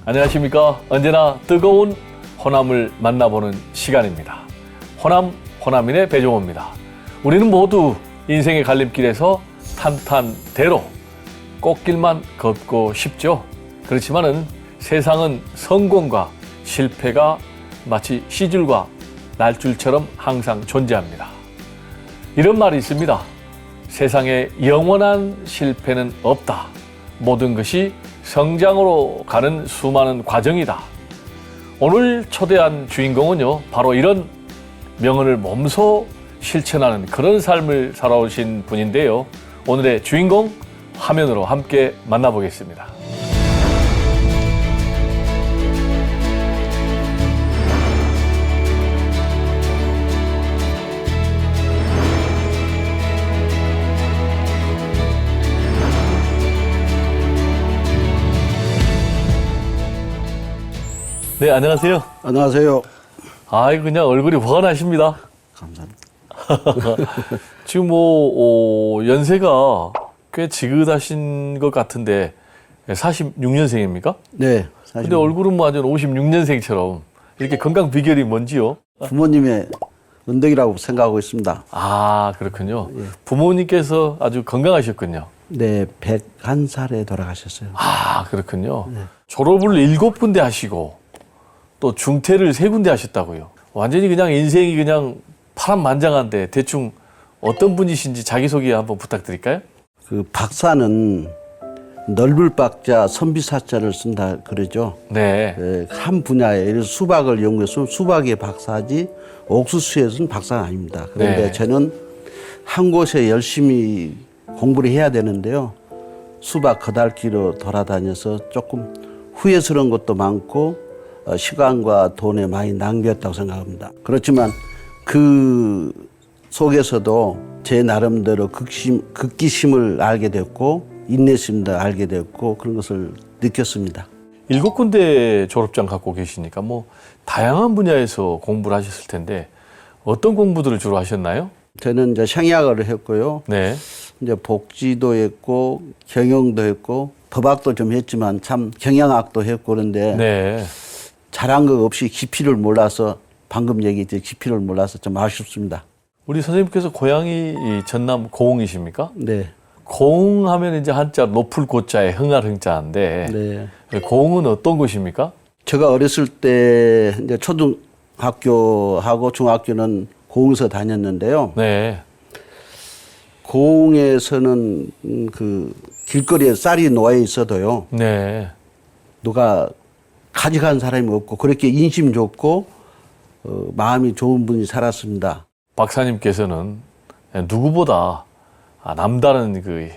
안녕하십니까. 언제나 뜨거운 호남을 만나보는 시간입니다. 호남, 호남인의 배종호입니다. 우리는 모두 인생의 갈림길에서 탄탄대로 꽃길만 걷고 싶죠. 그렇지만은 세상은 성공과 실패가 마치 시줄과 날줄처럼 항상 존재합니다. 이런 말이 있습니다. 세상에 영원한 실패는 없다. 모든 것이 성장으로 가는 수많은 과정이다. 오늘 초대한 주인공은요, 바로 이런 명언을 몸소 실천하는 그런 삶을 살아오신 분인데요. 오늘의 주인공 화면으로 함께 만나보겠습니다. 네, 안녕하세요. 안녕하세요. 아이, 그냥 얼굴이 화가 나십니다. 감사합니다. 지금 연세가 꽤 지긋하신 것 같은데 46년생입니까? 네. 근데 얼굴은 뭐 완전 56년생처럼 이렇게 건강 비결이 뭔지요? 부모님의 은덕이라고 생각하고 있습니다. 아, 그렇군요. 부모님께서 아주 건강하셨군요. 네, 101살에 돌아가셨어요. 아, 그렇군요. 졸업을 7군데 하시고 또 중퇴를 3군데 하셨다고요. 완전히 그냥 인생이 그냥 파란만장한데 대충 어떤 분이신지 자기소개 한번 부탁드릴까요? 그 박사는 넓을 박자, 선비사자를 쓴다 그러죠. 네. 한 분야에, 예를 들어서 수박을 연구해서 수박의 박사지 옥수수에서는 박사는 아닙니다. 그런데 네. 저는 한 곳에 열심히 공부를 해야 되는데요. 수박 거달기로 돌아다녀서 조금 후회스러운 것도 많고 시간과 돈에 많이 낭비했다고 생각합니다. 그렇지만 그 속에서도 제 나름대로 극기심을 알게 됐고 인내심도 알게 됐고 그런 것을 느꼈습니다. 7군데 졸업장 갖고 계시니까 뭐 다양한 분야에서 공부를 하셨을 텐데 어떤 공부들을 주로 하셨나요? 저는 이제 생약을 했고요. 네. 이제 복지도 했고 경영도 했고 법학도 좀 했지만 참 경영학도 했고 그런데 네. 잘한 거 없이 깊이를 몰라서 방금 얘기했듯이 깊이를 몰라서 좀 아쉽습니다. 우리 선생님께서 고향이 이 전남 고흥이십니까? 네. 고흥하면 이제 한자 높을 고자에 흥할 흥자인데 네. 고흥은 어떤 곳입니까? 제가 어렸을 때 이제 초등학교하고 중학교는 고흥에서 다녔는데요. 네. 고흥에서는 그 길거리에 쌀이 놓여 있어도요. 네. 누가 가져간 사람이 없고 그렇게 인심 좋고 마음이 좋은 분이 살았습니다. 박사님께서는 누구보다 남다른 그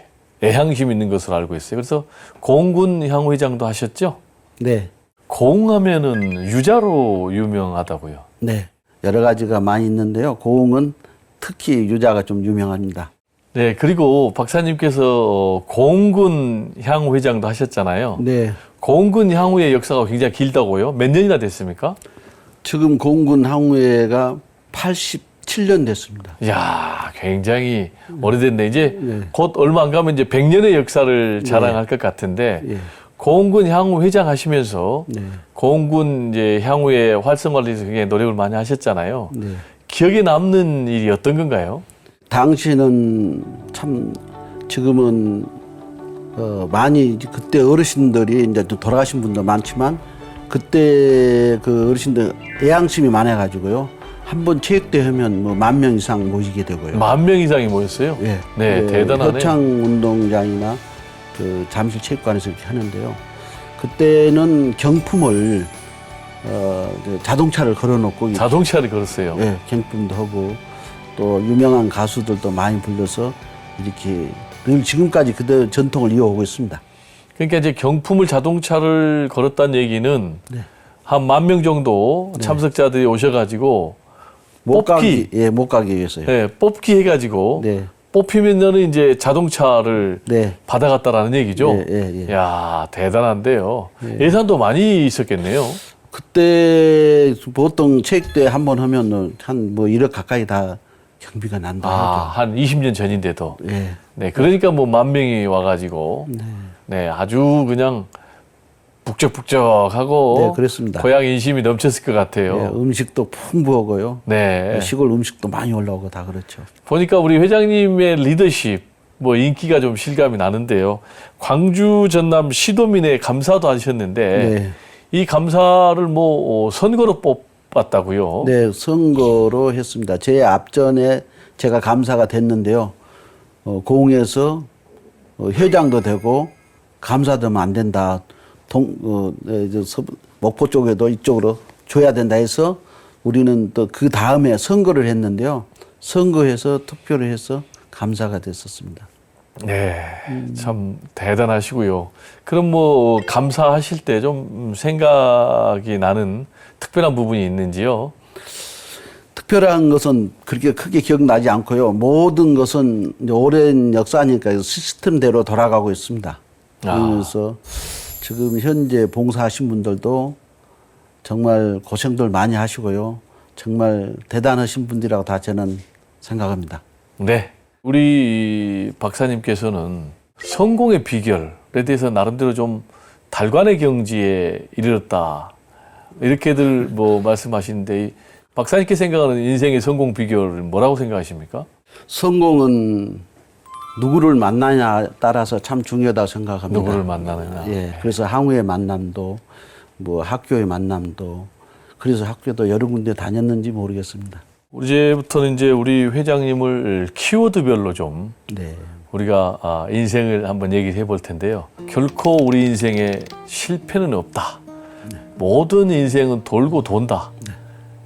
애향심 있는 것으로 알고 있어요. 그래서 고흥군 향후회장도 하셨죠? 네. 고흥하면은 유자로 유명하다고요. 네. 여러 가지가 많이 있는데요. 고흥은 특히 유자가 좀 유명합니다. 네, 그리고 박사님께서 고흥군 향후회장도 하셨잖아요. 네. 고흥군 향후의 역사가 굉장히 길다고요? 몇 년이나 됐습니까? 지금 고흥군 향후회가 87년 됐습니다. 이야, 굉장히 오래됐네. 이제 네. 곧 얼마 안 가면 이제 100년의 역사를 자랑할 것 같은데 예. 고흥군 향후회장 하시면서 네. 고흥군 이제 향후의 활성화를 위해서 굉장히 노력을 많이 하셨잖아요. 네. 기억에 남는 일이 어떤 건가요? 당시는 참 지금은 많이 그때 어르신들이 이제 또 돌아가신 분도 많지만 그때 그 어르신들 애양심이 많아가지고요. 한 번 체육대회하면 뭐 10,000명 이상 모이게 되고요. 10,000명 이상이 모였어요? 예. 네, 대단하네요. 협창운동장이나 그 잠실 체육관에서 이렇게 하는데요. 그때는 경품을 자동차를 걸어놓고 자동차를 걸었어요. 예, 경품도 하고 또 유명한 가수들도 많이 불러서 이렇게 늘 지금까지 그대로 전통을 이어오고 있습니다. 그러니까 이제 경품을 자동차를 걸었다는 얘기는 네. 한 10,000명 정도 참석자들이 오셔가지고 못 뽑기, 못 가기 위해서요. 네, 뽑기 해가지고 네. 뽑히면은 이제 자동차를 네. 받아갔다라는 얘기죠. 예, 예, 예. 야, 대단한데요. 예산도 많이 있었겠네요. 그때 보통 체육대회 한 번 하면 한 뭐 1억 가까이 다 경비가 난다 하죠. 한 20년 전인데도. 예. 네, 그러니까 뭐 10,000명이 와가지고, 네, 아주 그냥 북적북적하고 네, 그렇습니다. 고향 인심이 넘쳤을 것 예, 같아요. 음식도 풍부하고요. 네. 시골 음식도 많이 올라오고 다 그렇죠. 보니까 우리 회장님의 리더십, 뭐 인기가 좀 실감이 나는데요. 광주 전남 시도민의 감사도 하셨는데 네. 이 감사를 뭐 선거로 뽑았다고요? 네, 선거로 했습니다. 제 앞전에 제가 감사가 됐는데요. 공에서 회장도 되고 감사되면 안 된다. 목포 쪽에도 이쪽으로 줘야 된다 해서 우리는 또 그 다음에 선거를 했는데요. 선거해서 투표를 해서 감사가 됐었습니다. 네, 참 대단하시고요. 그럼 뭐 감사하실 때 좀 생각이 나는 특별한 부분이 있는지요? 특별한 것은 그렇게 크게 기억나지 않고요. 모든 것은 이제 오랜 역사니까 시스템대로 돌아가고 있습니다. 그래서 지금 현재 봉사하신 분들도 정말 고생들 많이 하시고요. 정말 대단하신 분들이라고 다 저는 생각합니다. 네. 우리 박사님께서는 성공의 비결에 대해서 나름대로 좀 달관의 경지에 이르렀다. 이렇게들 뭐 말씀하시는데 박사님께 생각하는 인생의 성공 비결은 뭐라고 생각하십니까? 성공은 누구를 만나냐에 따라서 참 중요하다고 생각합니다. 누구를 만나느냐. 예. 그래서 항우의 만남도 뭐 학교의 만남도 그래서 학교도 여러 군데 다녔는지 모르겠습니다. 이제부터는 이제 우리 회장님을 키워드별로 좀 네. 우리가 인생을 한번 얘기해 볼 텐데요. 결코 우리 인생에 실패는 없다. 모든 인생은 돌고 돈다.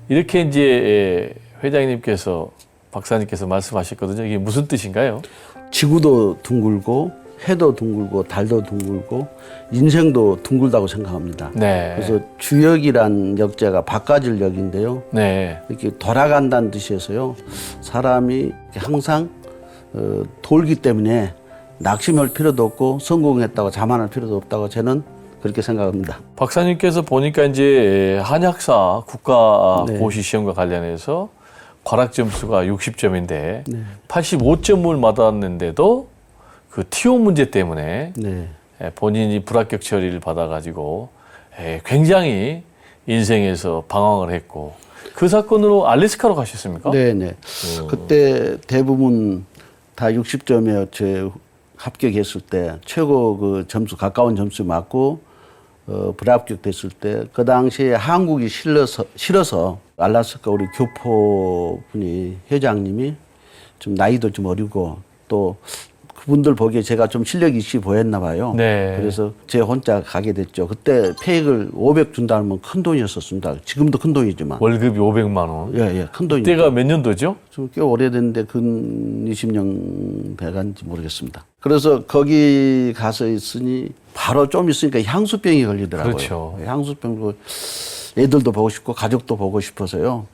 이렇게 이제 회장님께서 박사님께서 말씀하셨거든요. 이게 무슨 뜻인가요? 지구도 둥글고 해도 둥글고 달도 둥글고 인생도 둥글다고 생각합니다. 네. 그래서 주역이란 역자가 바꿔질 역인데요. 네. 이렇게 돌아간다는 뜻이어서요. 사람이 항상 돌기 때문에 낙심할 필요도 없고 성공했다고 자만할 필요도 없다고 저는 그렇게 생각합니다. 박사님께서 보니까 이제 한약사 국가고시 네. 시험과 관련해서 과락 점수가 60점인데 네. 85점을 받았는데도 그 TO 문제 때문에 네. 본인이 불합격 처리를 받아가지고 굉장히 인생에서 방황을 했고 그 사건으로 알래스카로 가셨습니까? 네네. 그때 대부분 다 60점에 제 합격했을 때 최고 그 점수 가까운 점수 맞고 불합격 됐을 때 그 당시에 한국이 싫어서 알래스카 우리 교포 분이 회장님이 좀 나이도 좀 어리고 또 그분들 보기에 제가 좀 실력이 있이 보였나 봐요. 네. 그래서 제 혼자 가게 됐죠. 그때 페이크를 500 준다면 큰 돈이었었습니다. 지금도 큰 돈이지만. 월급이 500만 원. 예, 큰 돈이죠. 그때가 몇 년도죠? 좀 꽤 오래됐는데 근 20년 돼간지 모르겠습니다. 그래서 거기 가서 있으니 바로 좀 있으니까 향수병이 걸리더라고요. 그렇죠. 향수병도 애들도 보고 싶고 가족도 보고 싶어서요.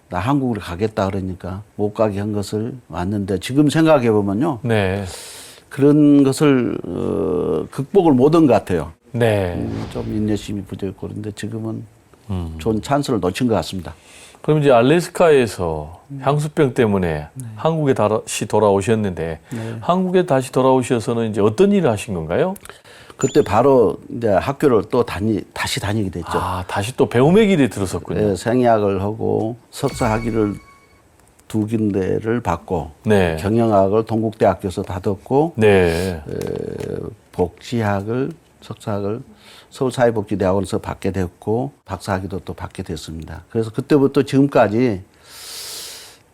나 한국으로 가겠다 그러니까 못 가게 한 것을 왔는데 지금 생각해 보면요. 네. 그런 것을 극복을 못한 것 같아요. 네. 좀 인내심이 부족했고 그런데 지금은 좋은 찬스를 놓친 것 같습니다. 그럼 이제 알래스카에서 향수병 때문에 한국에 다시 돌아오셨는데 한국에 다시 돌아오셔서는 이제 어떤 일을 하신 건가요? 그때 바로 이제 학교를 또 다시 다니게 됐죠. 다시 또 배움의 길에 들어섰군요. 예, 생의학을 하고 석사 학위를 2군데를 받고 네. 경영학을 동국대학교에서 받았고 네. 복지학을 석사학을 서울사회복지대학원에서 받게 됐고 박사학위도 또 받게 됐습니다. 그래서 그때부터 지금까지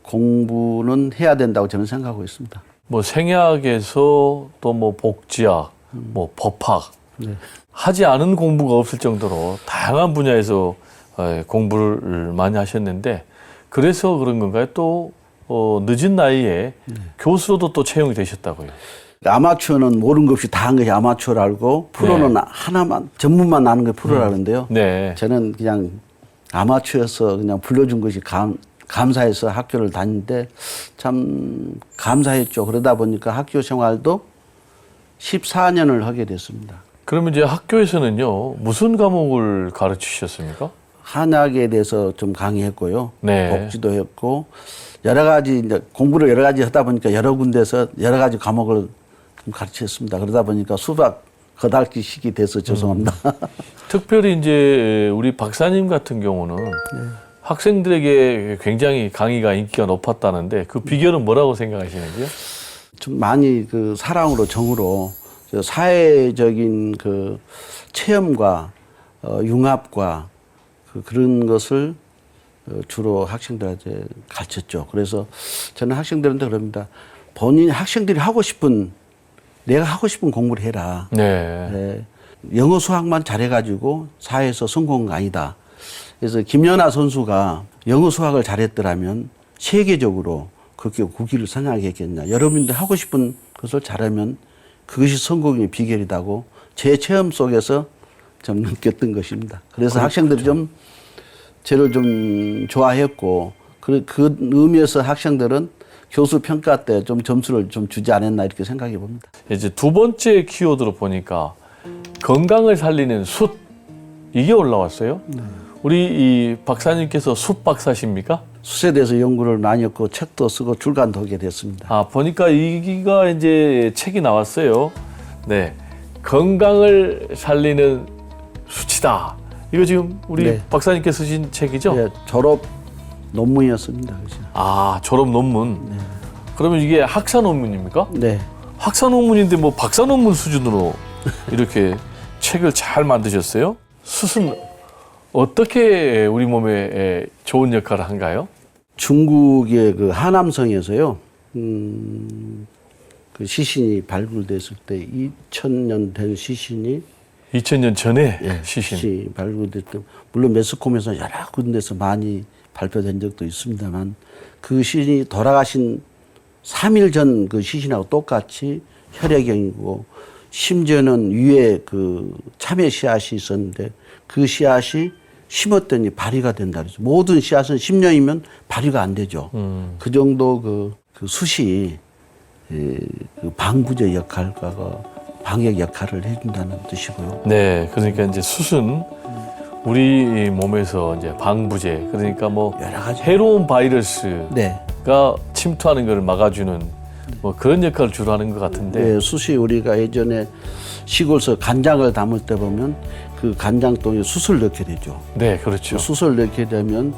공부는 해야 된다고 저는 생각하고 있습니다. 뭐 생애학에서 또 뭐 복지학, 뭐 법학 네. 하지 않은 공부가 없을 정도로 다양한 분야에서 공부를 많이 하셨는데 그래서 그런 건가요? 또 늦은 나이에 교수로도 또 채용이 되셨다고요. 아마추어는 모르는 것 없이 다 한 것이 아마추어를 알고 프로는 하나만 전문만 아는 게 프로라는데요. 네. 저는 그냥 아마추어에서 그냥 불러준 것이 감사해서 학교를 다니는데 참 감사했죠. 그러다 보니까 학교 생활도 14년을 하게 됐습니다. 그러면 이제 학교에서는요 무슨 과목을 가르치셨습니까? 한약에 대해서 좀 강의했고요. 네. 복지도 했고 여러 가지 이제 공부를 여러 가지 하다 보니까 여러 군데서 여러 가지 과목을 좀 가르쳤습니다. 그러다 보니까 수박 거달기식이 돼서 죄송합니다. 특별히 이제 우리 박사님 같은 경우는 학생들에게 굉장히 강의가 인기가 높았다는데 그 비결은 뭐라고 생각하시는지요? 좀 많이 그 사랑으로 정으로 저 사회적인 그 체험과 융합과 그런 것을 주로 학생들한테 가르쳤죠. 그래서 저는 학생들한테 그럽니다. 본인 학생들이 하고 싶은 내가 하고 싶은 공부를 해라. 네. 네. 영어 수학만 잘해가지고 사회에서 성공은 아니다. 그래서 김연아 선수가 영어 수학을 잘했더라면 세계적으로 그렇게 국위를 선양하겠냐. 여러분들 하고 싶은 것을 잘하면 그것이 성공의 비결이라고 제 체험 속에서 좀 느꼈던 것입니다. 그래서 그렇죠. 학생들이 좀 저를 좀 좋아했고 그 의미에서 학생들은 교수 평가 때 좀 점수를 좀 주지 않았나 이렇게 생각해 봅니다. 이제 두 번째 키워드로 보니까 건강을 살리는 숯 이게 올라왔어요. 우리 이 박사님께서 숯 박사십니까? 숯에 대해서 연구를 많이 했고 책도 쓰고 출간도 하게 됐습니다. 아 보니까 이기가 이제 책이 나왔어요. 네, 건강을 살리는 숯이다. 이거 지금 우리 네. 박사님께서 쓰신 책이죠? 예, 졸업 논문이었습니다. 그죠? 아 졸업 논문. 그러면 이게 학사 논문입니까? 네. 학사 논문인데 뭐 박사 논문 수준으로 이렇게 책을 잘 만드셨어요? 숯은 어떻게 우리 몸에 좋은 역할을 한가요? 중국의 그 하남성에서요, 그 시신이 발굴됐을 때 2000년 된 시신이 2000년 전에 예, 시신. 발굴됐던 물론 매스컴에서 여러 군데서 많이 발표된 적도 있습니다만 그 시신이 돌아가신 3일 전 그 시신하고 똑같이 혈액형이고 심지어는 위에 그 참외 씨앗이 있었는데 그 씨앗이 심었더니 발휘가 된다 그러죠. 모든 씨앗은 10년이면 발휘가 안 되죠. 그 정도 그 숯이 그 방부제 역할과 그 방역 역할을 해준다는 뜻이고요. 네, 그러니까 이제 숯은 우리 몸에서 이제 방부제, 그러니까 뭐 여러 가지. 해로운 바이러스가 네. 침투하는 것을 막아주는 뭐 그런 역할을 주로 하는 것 같은데. 네, 숯이 우리가 예전에 시골서 간장을 담을 때 보면 그 간장통에 숯을 넣게 되죠. 네, 그렇죠. 그 숯을 넣게 되면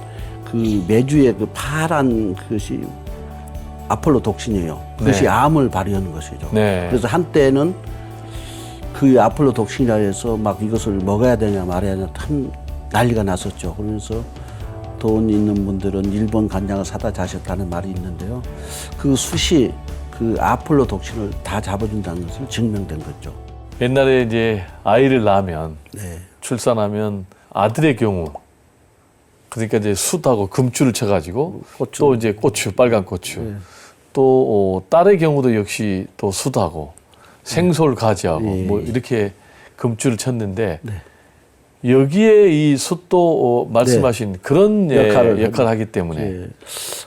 그 메주의 그 파란 것이 아폴로 독신이에요. 그것이 네. 암을 발휘하는 것이죠. 네. 그래서 한때는 그 아폴로 독신이라 해서 막 이것을 먹어야 되냐 말아야 되냐 참 난리가 났었죠. 그러면서 돈 있는 분들은 일본 간장을 사다 자셨다는 말이 있는데요. 그 숯이 그 아폴로 독신을 다 잡아준다는 것을 증명된 거죠. 옛날에 이제 아이를 낳으면 네. 출산하면 아들의 경우 그러니까 이제 숯하고 금줄을 쳐가지고 고추. 또 이제 고추, 빨간 고추. 네. 또 딸의 경우도 역시 또 숯하고 생솔 가지하고 예. 뭐 이렇게 금줄을 쳤는데 네. 여기에 이 숯도 말씀하신 그런 역할을 하기 때문에 예.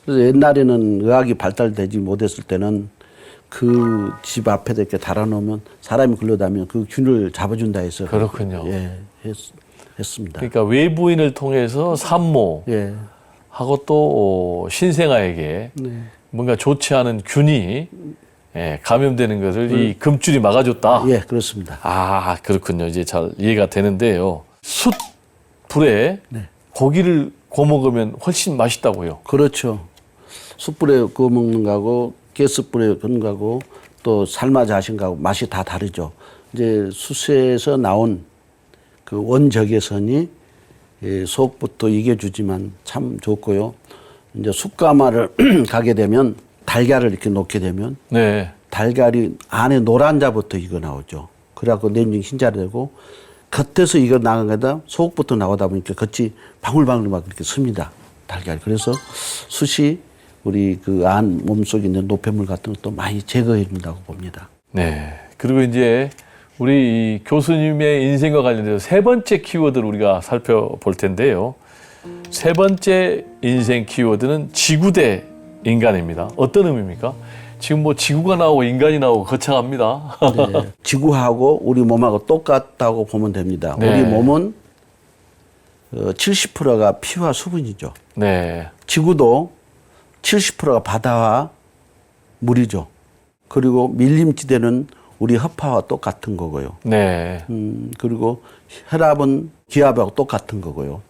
그래서 옛날에는 의학이 발달되지 못했을 때는 그 집 앞에 이렇게 달아놓으면 사람이 걸러다면 그 균을 잡아준다 해서 그렇군요. 예, 했습니다. 그러니까 외부인을 통해서 산모하고 예. 또 신생아에게 네. 뭔가 좋지 않은 균이 감염되는 것을 이 금줄이 막아줬다. 예, 그렇습니다. 아, 그렇군요. 이제 잘 이해가 되는데요. 숯 불에 네. 고기를 구워 먹으면 훨씬 맛있다고요. 그렇죠. 숯불에 구워 먹는 거하고 가스불에 구운 거하고 또 삶아 자신 거하고 맛이 다 다르죠. 이제 숯에서 나온 그 원적외선이 속부터 이겨주지만 참 좋고요. 이제 숯가마를 가게 되면 달걀을 이렇게 놓게 되면 네. 달걀이 안에 노란 자부터 익어 나오죠. 그래갖고 냉증 흰자가 되고 겉에서 익어 나간 거다 속부터 나오다 보니까 겉이 방울방울 막 이렇게 씁니다. 달걀. 그래서 숯이 우리 그 안 몸속에 있는 노폐물 같은 것도 많이 제거해 준다고 봅니다. 네. 그리고 이제 우리 이 교수님의 인생과 관련해서 세 번째 키워드를 우리가 살펴볼 텐데요. 세 번째 인생 키워드는 지구대 인간입니다. 어떤 의미입니까? 지금 뭐 지구가 나오고 인간이 나오고 거창합니다. 네. 지구하고 우리 몸하고 똑같다고 보면 됩니다. 네. 우리 몸은 70%가 피와 수분이죠. 네. 지구도 70%가 바다와 물이죠. 그리고 밀림지대는 우리 허파와 똑같은 거고요. 네. 그리고 혈압은 기압하고 똑같은 거고요.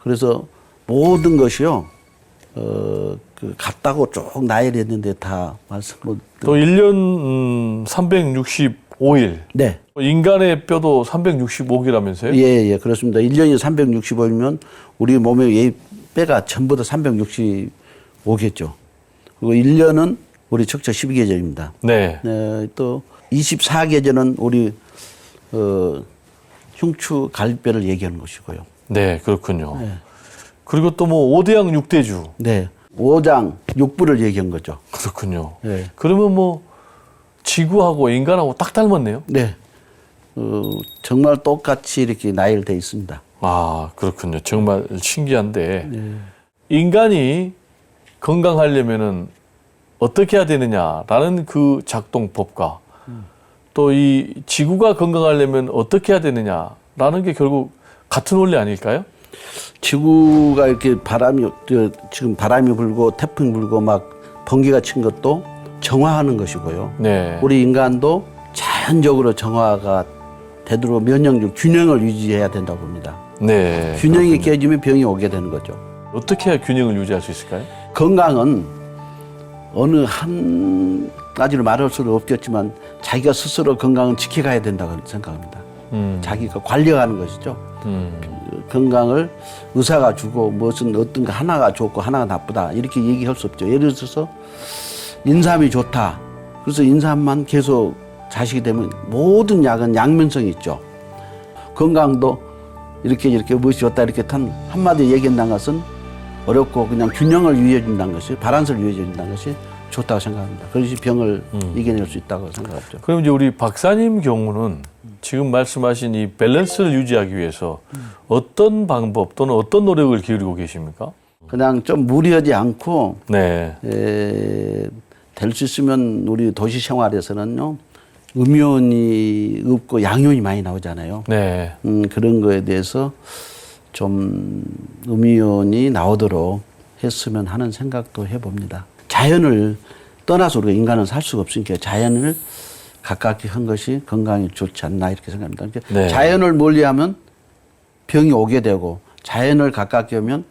그래서 모든 것이요, 같다고 쭉 나열했는데 다 말씀 못. 또 1년 365일. 네. 인간의 뼈도 365개라면서요? 예, 그렇습니다. 1년이 365일이면 우리 몸의 뼈가 전부 다 365개죠. 그리고 1년은 우리 척추 12계절입니다. 네. 네, 또 24계절은 우리 흉추 갈비뼈를 얘기하는 것이고요. 네, 그렇군요. 네. 그리고 또 뭐 5대양 6대주. 네. 5장 6부를 얘기한 거죠. 그렇군요. 네. 그러면 뭐 지구하고 인간하고 딱 닮았네요. 네. 정말 똑같이 이렇게 나열되어 있습니다. 아, 그렇군요. 정말 신기한데 인간이 건강하려면은 어떻게 해야 되느냐라는 그 작동법과 또 이 지구가 건강하려면 어떻게 해야 되느냐라는 게 결국 같은 원리 아닐까요? 지구가 이렇게 지금 바람이 불고 태풍이 불고 막 번개가 친 것도 정화하는 것이고요. 네. 우리 인간도 자연적으로 정화가 되도록 면역력 균형을 유지해야 된다고 봅니다. 네. 균형이 깨지면 병이 오게 되는 거죠. 어떻게 해야 균형을 유지할 수 있을까요? 건강은 어느 한 가지로 말할 수는 없겠지만 자기가 스스로 건강은 지켜가야 된다고 생각합니다. 자기가 관리하는 것이죠. 건강을 의사가 주고 무슨 어떤 거 하나가 좋고 하나가 나쁘다 이렇게 얘기할 수 없죠. 예를 들어서 인삼이 좋다. 그래서 인삼만 계속 자식이 되면 모든 약은 양면성이 있죠. 건강도 이렇게 무엇이 좋다 이렇게 한마디 얘기한다는 것은 어렵고 그냥 균형을 유지해준다는 것이 바란스를 유지해준다는 것이 좋다고 생각합니다. 그것이 병을 이겨낼 수 있다고 생각하죠. 그럼 이제 우리 박사님 경우는 지금 말씀하신 이 밸런스를 유지하기 위해서 어떤 방법 또는 어떤 노력을 기울이고 계십니까? 그냥 좀 무리하지 않고 네. 될 수 있으면 우리 도시 생활에서는요 음이온이 없고 양이온이 많이 나오잖아요. 네. 그런 거에 대해서 좀 음이온이 나오도록 했으면 하는 생각도 해봅니다. 자연을 떠나서 우리가 인간은 살 수가 없으니까 자연을 가깝게 한 것이 건강에 좋지 않나 이렇게 생각합니다. 그러니까 네. 자연을 멀리하면 병이 오게 되고 자연을 가깝게 하면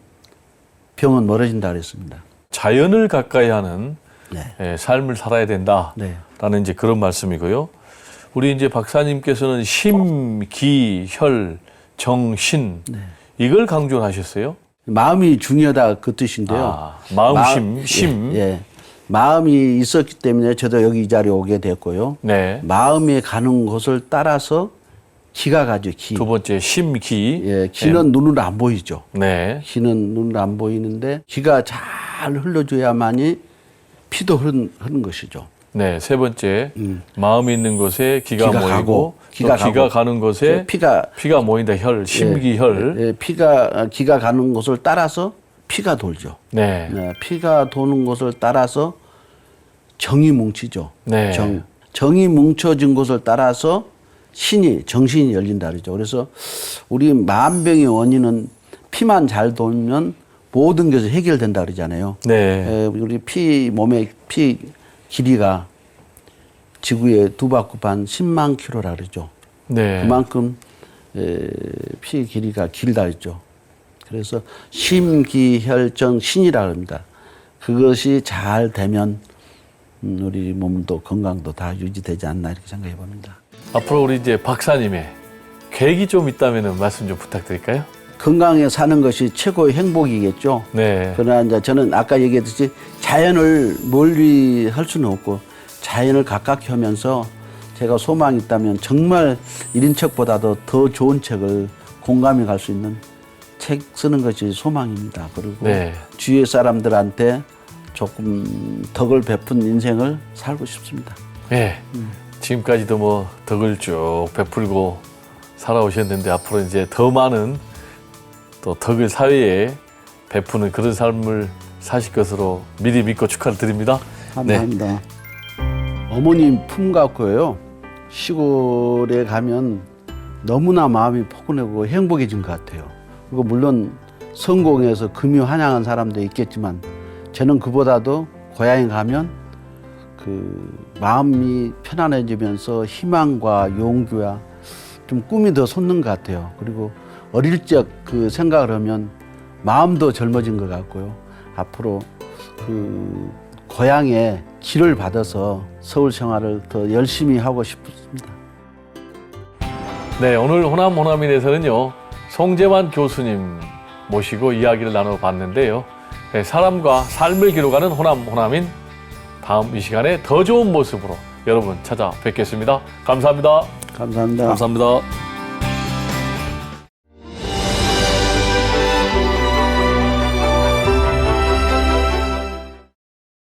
병은 멀어진다 그랬습니다. 자연을 가까이 하는 네. 삶을 살아야 된다라는 네. 이제 그런 말씀이고요. 우리 이제 박사님께서는 심, 기, 혈, 정, 신 이걸 강조하셨어요. 마음이 중요하다 그 뜻인데요. 아, 마음, 심. 예. 마음이 있었기 때문에 저도 여기 이 자리에 오게 됐고요. 네. 마음이 가는 곳을 따라서 기가 가죠. 기. 두 번째 심, 기. 예, 기는 눈으로 안 보이죠. 네. 기는 눈으로 안 보이는데 기가 잘 흘러줘야만이 피도 흐르는 것이죠. 네. 세 번째 마음이 있는 곳에 기가 모이고 가고, 기가 가는 곳에 피가 모인다. 혈, 심기혈. 예, 기가 가는 곳을 따라서 피가 돌죠. 네. 네, 피가 도는 곳을 따라서 정이 뭉치죠. 네. 정이 뭉쳐진 곳을 따라서 정신이 열린다 그러죠. 그래서 우리 만병의 원인은 피만 잘 돌면 모든 것이 해결된다 그러잖아요. 네. 우리 몸의 피 길이가 지구의 2바퀴 반 10만 킬로라 그러죠. 네. 그만큼 피 길이가 길다 그러죠. 그래서 심기혈정 신이라 합니다. 그것이 잘 되면 우리 몸도 건강도 다 유지되지 않나 이렇게 생각해 봅니다. 앞으로 우리 이제 박사님의 계획이 좀 있다면 말씀 좀 부탁드릴까요? 건강에 사는 것이 최고의 행복이겠죠. 네. 그러나 이제 저는 아까 얘기했듯이 자연을 멀리 할 수는 없고 자연을 가깝게 하면서 제가 소망이 있다면 정말 이런 책보다도 더 좋은 책을 공감이 갈 수 있는 책 쓰는 것이 소망입니다. 그리고 네. 주위의 사람들한테 조금 덕을 베푼 인생을 살고 싶습니다. 네. 지금까지도 뭐 덕을 쭉 베풀고 살아오셨는데 앞으로 이제 더 많은 또 덕을 사회에 베푸는 그런 삶을 사실 것으로 미리 믿고 축하를 드립니다. 감사합니다. 네. 어머님 품 갖고요. 시골에 가면 너무나 마음이 포근하고 행복해진 것 같아요. 그리고 물론 성공해서 금유 환영한 사람도 있겠지만 저는 그보다도 고향에 가면 그 마음이 편안해지면서 희망과 용기와 좀 꿈이 더 솟는 것 같아요. 그리고 어릴 적 그 생각을 하면 마음도 젊어진 것 같고요. 앞으로 그 고향에 길을 받아서 서울 생활을 더 열심히 하고 싶습니다. 네, 오늘 호남 호남인에서는요, 송재환 교수님 모시고 이야기를 나눠봤는데요. 네, 사람과 삶을 기록하는 호남 호남인, 다음 이 시간에 더 좋은 모습으로 여러분 찾아뵙겠습니다. 감사합니다. 감사합니다. 감사합니다.